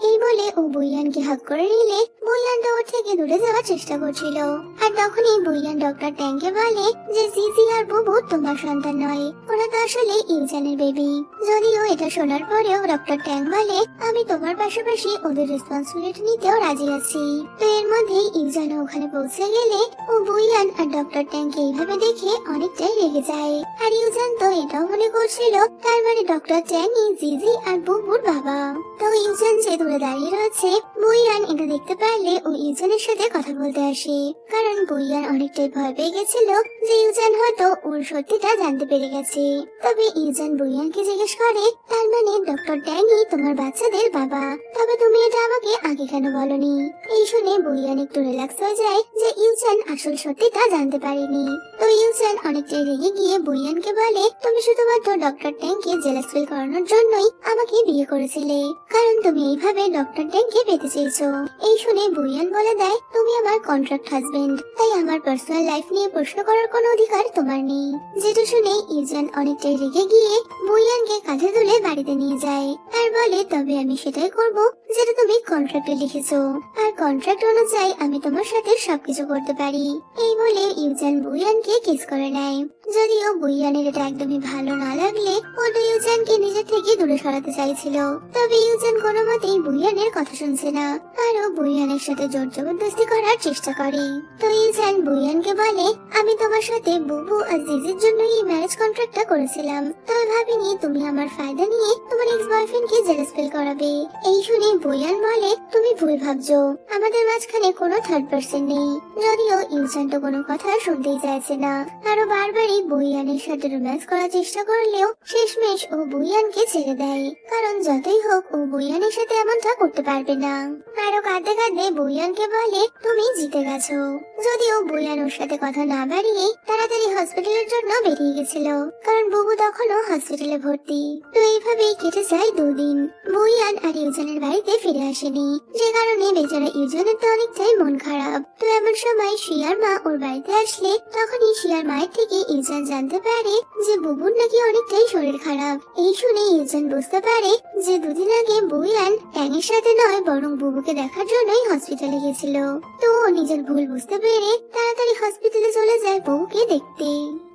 এই বলে ও বুইয়ানকে হাত করে নিলে বুইয়ান তো ওর থেকে দূরে যাওয়ার চেষ্টা করছিল আর তখনই বুইয়ান ডক্টর ট্যাংকে বলে যে জিজি আর বুবু তোমার সন্তান নয়, ওরা তো আসলে ইউজানের বেবি। যদিও এটা শোনার পরেও ডক্টর ট্যাং বলে আমি তোমার পাশাপাশি ওদের রেসপন্সিবিলিটি নিতেও রাজি আছি। তো এর মধ্যেই ইউজান ওখানে পৌঁছে গেলে ও বুইয়ান আর ডক্টর ট্যাংকে এইভাবে দেখে অনেকটাই রেগে যায়। আর ইউজান তো এটাও মনে করছিল তার মানে ডক্টর ট্যাংই জিজি আর বুবুর বাবা। তো ইউজান যে দূরে দাঁড়িয়ে রয়েছে, বুইয়ান এটা দেখতে পারলে ও ইউজানের সাথে কথা বলতে আসে, কারণ বুইয়ান অনেকটাই ভয় পেয়ে গেছিল যে ইউজান হয়তো ওর সত্যিটা জানতে পেরে গেছে। তবে ইউজান বুইয়ানকে জিজ্ঞেস করে তার মানে ডক্টর ট্যাংই তোমার বাচ্চাদের বাবা, তবে তুমি এটা আমাকে আগে কেন বলনি? এই শুনে বুইয়ান একটু রিল্যাক্স হয়ে যায় যে ইউজান আসল সত্যিটা জানতে পারেনি। তো ইউজান অনেকটাই রেগে গিয়ে বুইয়ানকে বলে তুমি শুধুমাত্র ডক্টর ট্যাংকে জেলাস ফিল করানোর জন্যই আমাকে বিয়ে করেছিলে, কারণ তুমি এইভাবে ডক্টর ট্যাংকে পেতে চেয়েছো। এই শুনে বুইয়ান বলে দেয় তুমি আমার কন্ট্রাক্ট হাজবেন্ড, তাই আমার পার্সোনাল লাইফ নিয়ে প্রশ্ন করার কোনো অধিকার তোমার নেই। যেটা শুনে ইউজান অনেকটাই রেগে গিয়ে বুইয়ানকে কাঁধে তুলে বাড়িতে নিয়ে যায় আর বলে তবে আমি সেটাই করব যেটা তুমি কন্ট্রাক্টে লিখেছো, আর কন্ট্রাক্ট অনুযায়ী আমি তোমার সাথে সবকিছু করতে পারি। এই বলে ইউজান বুইয়ানকে কিস করে নেয়। যদিও বুইয়ানের এটা একদমই ভালো না লাগলে ও ইউজানকে নিজের থেকে দূরে সরাতে চাইছিল, তবে ইউজান কোনো মতেই বুইয়ানের কথা শুনছে না আর ও বুইয়ানের সাথে জোর জবরদস্তি করার চেষ্টা করে। তো ইউজান বুইয়ানকে বলে আমি তোমার সাথে বুবু আর জিজির জন্য এই ম্যারেজ কন্ট্রাক্টটা করেছিলাম, তবে ভাবিনি তুমি আমার ফায়দা নিয়ে তোমার এক্স বয়ফ্রেন্ডকে জেলাস ফিল করাবে। এই শুনে বুইয়ান বলে তুমি ভুল ভাবছো, আমাদের মাঝখানে কোনো থার্ড পার্সন নেই। যদিও ইউজান তো কোনো কথা শুনতেই চাইছে না, আরো বারবারই বুইয়ানের সাথে রোম্যান্স করার চেষ্টা করলেও শেষমেশ ও বুইয়ানকে ছেড়ে দেয়, কারণ যতই হোক ও বুইয়ানের সাথে এমনটা করতে পারবে না। আরো কাঁদতে কাঁদতে বুইয়ানকে বলে তুমি জিতে গেছো। যদিও বুইয়ান ওর সাথে কথা না বাড়িয়ে তাড়াতাড়ি হসপিটালের জন্য বেরিয়ে গেছিল, কারণ বুবু তখনও হসপিটালে ভর্তি। তো এইভাবেই কেটে যায় 2 দিন। বুইয়ান আর ইউজানের বাড়িতে ফিরে আসেনি, যে কারণে বেচারা ইউজানের তো অনেকটাই মন খারাপ। তো এমন সময় শিয়ার মা ওর বাড়িতে আসলে তখনই শিয়ার মায়ের থেকে ইউজান জানতে পারে যে বুবুর নাকি অনেকটাই শরীর খারাপ। এই শুনে ইউজান বুঝতে পারে যে 2 দিন আগে বুইয়ান ট্যাংয়ের সাথে নয় বরং বুবুকে দেখার জন্যই হসপিটালে গেছিল। তো ও নিজের ভুল বুঝতে পেরে তাড়াতাড়ি হসপিটালে চলে যায় বুবুকে দেখতে,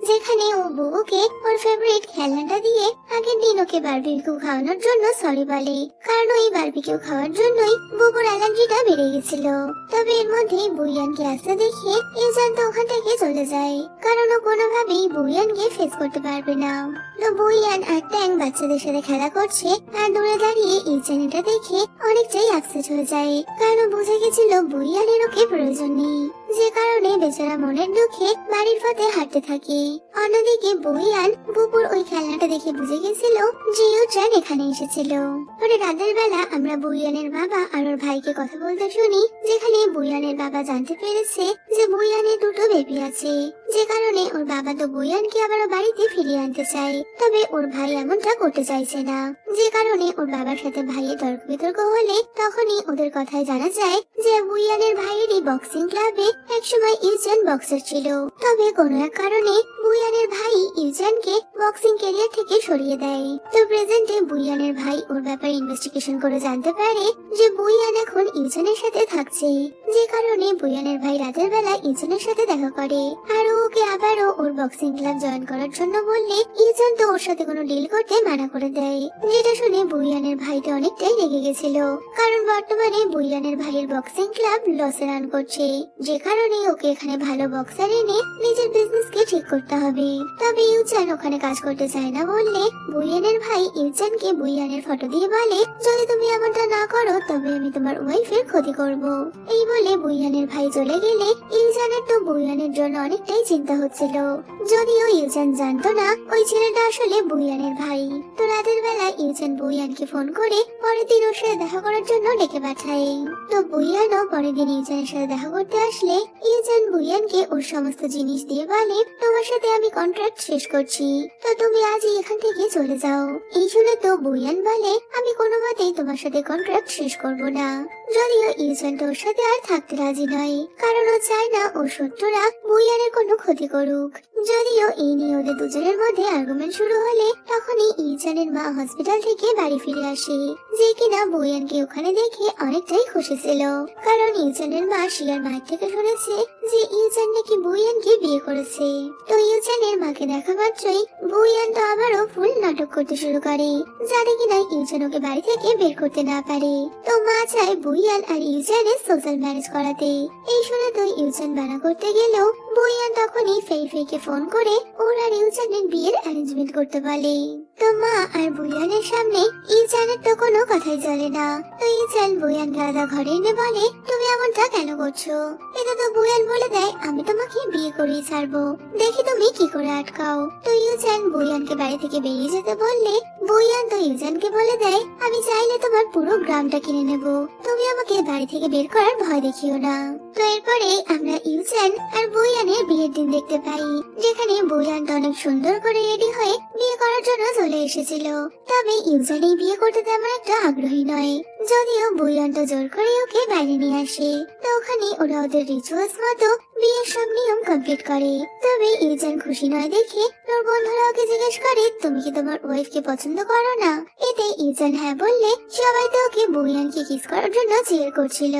যেখানে ও বুবুকে ওর ফেভারিট খেলনাটা দিয়ে আগের দিন ওকে বারবিকিউ খাওয়ানোর জন্য সরি বলে, কারণ ওই বারবিকিউ খাওয়ার জন্যই বুবুর অ্যালার্জিটা বেড়ে গেছিল। তবে এর মধ্যে বুইয়ানকে আসতে দেখে ইউজান তো ওখান থেকে চলে যায়, কারণ ও কোনোভাবেই বুইয়ানকে ফেস করতে পারবে না। তো বুইয়ান আর ট্যাং বাচ্চাদের সাথে খেলা করছে আর দূরে দাঁড়িয়ে ইউজান এটা দেখে অনেকটাই আপসেট হয়ে যায়, কারণ বুঝে গেছিল বুইয়ানের ওকে প্রয়োজন নেই, যে কারণে বেচারা মনের দুঃখে বাড়ির পথে হাঁটতে থাকে। অন্যদিকে বুইয়ান বুবুর ওই খেলনাটা দেখে বুঝে গেছিল যে ইউজান এখানে এসেছিল। পরে রাতের বেলা আমরা বুইয়ানের বাবা আর ওর ভাইকে কথা বলতে শুনি, যেখানে বুইয়ানের বাবা জানতে পেরেছে যে বুইয়ানের 2টো বেবি আছে, যে কারণে ওর বাবা তো বুইয়ানকে আবার বাড়িতে ফিরিয়ে আনতে চায়। তবে ওর ভাই এমনটা করতে চাইছে না, যে কারণে ওর বাবার সাথে ভাইয়ের তর্ক বিতর্ক হলে তখনই ওদের কথায় জানা যায় যে বুইয়ানের ভাইয়েরই বক্সিং ক্লাবে একসময় ইউজান বক্সার ছিল। তবে কোনো এক কারণে বুইয়ানের ভাই ইউজানকে বক্সিং ক্যারিয়ার থেকে সরিয়ে দেয়। তো প্রেজেন্টে বুইয়ানের ভাই ওর ব্যাপারে ইনভেস্টিগেশন করে জানতে পারে যে বুইয়ান এখন ইউজানের সাথে থাকছে, যে কারণে বুইয়ানের ভাই রাতের বেলা ইউজানের সাথে দেখা করে আর ওকে আবারও ওর বক্সিং ক্লাব জয়েন করার জন্য বললে ইউজান তো ওর সাথে কোনো ডিল করতে মানা করে দেয়। যেটা শুনে বুইয়ানের ভাইটা অনেকটাই রেগে গেছিল, কারণ বর্তমানে বুইয়ানের ভাইয়ের বক্সিং ক্লাব লসে রান করছে, যে কারণে ওকে এখানে ভালো বক্সার এনে নিজের বিজনেসকে ঠিক করতে হবে। তবে ইউজান ওখানে কাজ করতে চায় না বললে বুইয়ানের ভাই ইউজানকে বুইয়ানের ফটো দিয়ে বলে যদি তুমি এমনটা না করো তবে আমি তোমার ওয়াইফের ক্ষতি করব। এই বলে বুইয়ানের ভাই চলে গেলে ইউজানের তো বুইয়ানের জন্য অনেকটাই চিন্তা হচ্ছিল, যদিও ইউজান জানতো না ওই ছেলেটা আসলে বুইয়ানের ভাই। তো রাতের বেলা ইউজান বুইয়ানকে ফোন করে পরের দিন ওর সাথে দেখা করার জন্য ডেকে পাঠায়। তো বুইয়ানও পরের দিন ইউজানের সাথে দেখা করতে আসলে ইউজান বুইয়ানকে ওর সমস্ত জিনিস দিয়ে বলে তোমার সাথে আমি কন্ট্রাক্ট শেষ করছি, তো তুমি আজই এখান থেকে চলে যাও। এই শুনে তো বুইয়ান বলে আমি কোনো মতেই তোমার সাথে কন্ট্রাক্ট শেষ করব না। যদিও ইউজান তো ওর সাথে আর থাকতে রাজি নয়, কারণ ও চায় না ওর শত্রুরা বুইয়ানের কোনো ক্ষতি করুক। যদিও এই নিয়ে ওদের দুজনের মধ্যে আর্গুমেন্ট শুরু হলে তখনই ইউজানের মা হসপিটাল থেকে বাড়ি ফিরে আসে, যে কিনা বুয়ানকে ওখানে দেখে অনেকটাই খুশি ছিল। কারণ ইউজানের মা শিয়ার মায়ের থেকে শুনেছে যে ইউজান নাকি বুয়ানকে বিয়ে করেছে। তো ইউজানের মাকে দেখা মাত্রই বুয়ান তো আবারও ফুল নাটক করতে শুরু করে, যাতে কিনা ইউজান ওকে বাড়ি থেকে বের করতে না পারে। তো মা চায় বুয়ান আর ইউজানের সোশ্যাল ম্যারেজ করাতে। এই শুনে তো ইউজান বানা করতে গেলেও বুয়ান তখনই ফেইকে ফোন করে ওর আর ইউজানের বিয়ের অ্যারেঞ্জমেন্ট করতে বলে। তো মা আর বুয়ানের সামনে ইউজানের তো কোনো কথাই চলে না। তো ইউজান বুয়ানকে আলাদা ঘরে এনে বলে, তুমি এমনটা কেন করছো? এটা তো বুয়ান বলে দেয় আমি তোমাকে বিয়ে করিয়ে ছাড়বো, দেখি তুমি কি করে আটকাও। তো ইউজান বুয়ানকে বাড়ি থেকে বেরিয়ে যেতে বললে বুয়ান তো ইউজানকে বলে দেয়, আমি চাইলে তোমার পুরো গ্রামটা কিনে নেব, তুমি আমাকে বাড়ি থেকে বের করার ভয় দেখিও না। তো এরপরে আমরা ইউজান আর বুয়ানের বিয়ের দিন দেখতে পাই, যেখানে বুয়ান তো অনেক সুন্দর করে রেডি হয়ে বিয়ে করার জন্য চলে এসেছিল। তবে ইউজান এই বিয়ে করতে তেমন একটা আগ্রহী নয়, যদিও বুয়ান তো জোর করে ওকে বাইরে নিয়ে আসে। তো ওখানে ওরা ওদের রিচুয়ালস মতো বিয়ের সব নিয়ম কমপ্লিট করে। তবে ইউজান খুশি নয় দেখে ওর বন্ধুরা ওকে জিজ্ঞেস করে, তুমি কি তোমার ওয়াইফকে পছন্দ করো না? এতে ইউজান হ্যাঁ বললে সবাই তো ওকে বুয়ানকে কিস করার জন্য চিয়ার করছিল,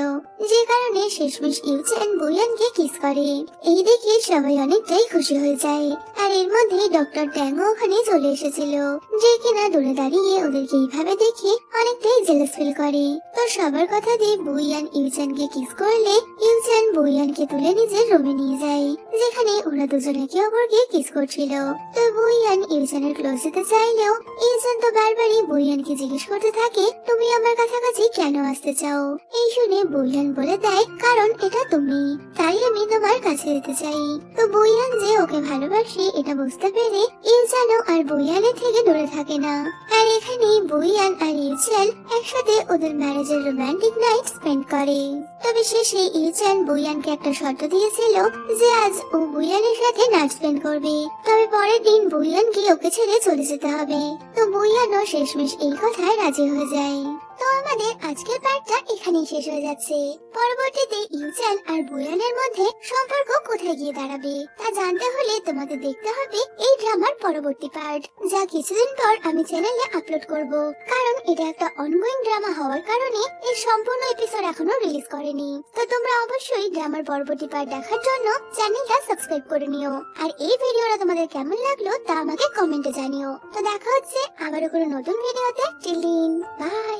যে কারণে শেষমেশ ইউজান বুয়ানকে কিস করে। এই দেখে সবাই অনেকটাই খুশি হয়ে যায়। আর এর মধ্যে ডক্টর ট্যাংও ওখানে চলে এসেছিল, যে কিনা দূরে দাঁড়িয়ে ওদেরকে এইভাবে দেখে অনেকটাই জেলাস ফিল করে। তো সবার কথা দিয়ে বুয়ান ইউজানকে কিস করলে ইউজান বুয়ানকে তুলে নিজের রুমে নিয়ে যায়, যেখানে ওরা দুজন একে অপরকে কিস করছিল। তো বুয়ান ইউজানের ক্লোজ যেতে চাইলেও ইউজান তো বারবারই বুয়ানকে জিজ্ঞেস করতে থাকে, তুমি আমার কাছাকাছি কেন আসতে চাও? এই শুনে বুয়ান বলে দেয়, কারণ এটা তুমি, তাই আমি তোমার কাছে যেতে চাই। তো বুয়ান যে ওকে ভালোবাসে এটা বুঝতে পেরে ইউজানও আর বুয়ানের থেকে দূরে থাকে না। আর এখানে বুয়ান আর ইউজান একসাথে ওদের ম্যারেজের রোমান্টিক নাইট স্পেন্ড করে। তবে শেষে ইউজান বুয়ানকে একটা শর্ত দিয়েছিল যে আজ ও বুয়ানের সাথে নাইট স্পেন্ড করবে, তবে পরের দিন বুয়ানকে ওকে ছেড়ে চলে যেতে হবে। তো বুয়ানও শেষমেশ এই কথায় রাজি হয়ে যায়। তো আমাদের আজকের পার্টটা এখানেই শেষ হয়ে যাচ্ছে। পরবর্তীতে ইউজান আর বুয়ানের মধ্যে সম্পর্ক কোথায় গিয়ে দাঁড়াবে তা জানতে হলে তোমাদের দেখতে হবে এই ড্রামার পরবর্তী পার্ট, যা কিছুদিন পর আমি চ্যানেলে আপলোড করব। কারণ এটা একটা অনগোয়িং ড্রামা হওয়ার কারণে এর সম্পূর্ণ এপিসোড এখনো রিলিজ করেনি। তো তোমরা অবশ্যই ড্রামার পরবর্তী পার্ট দেখার জন্য চ্যানেলটা সাবস্ক্রাইব করে নিও। আর এই ভিডিওটা তোমাদের কেমন লাগলো তা আমাকে কমেন্টে জানিও। তো দেখা হচ্ছে আবারও কোনো নতুন ভিডিওতে। Till then, by.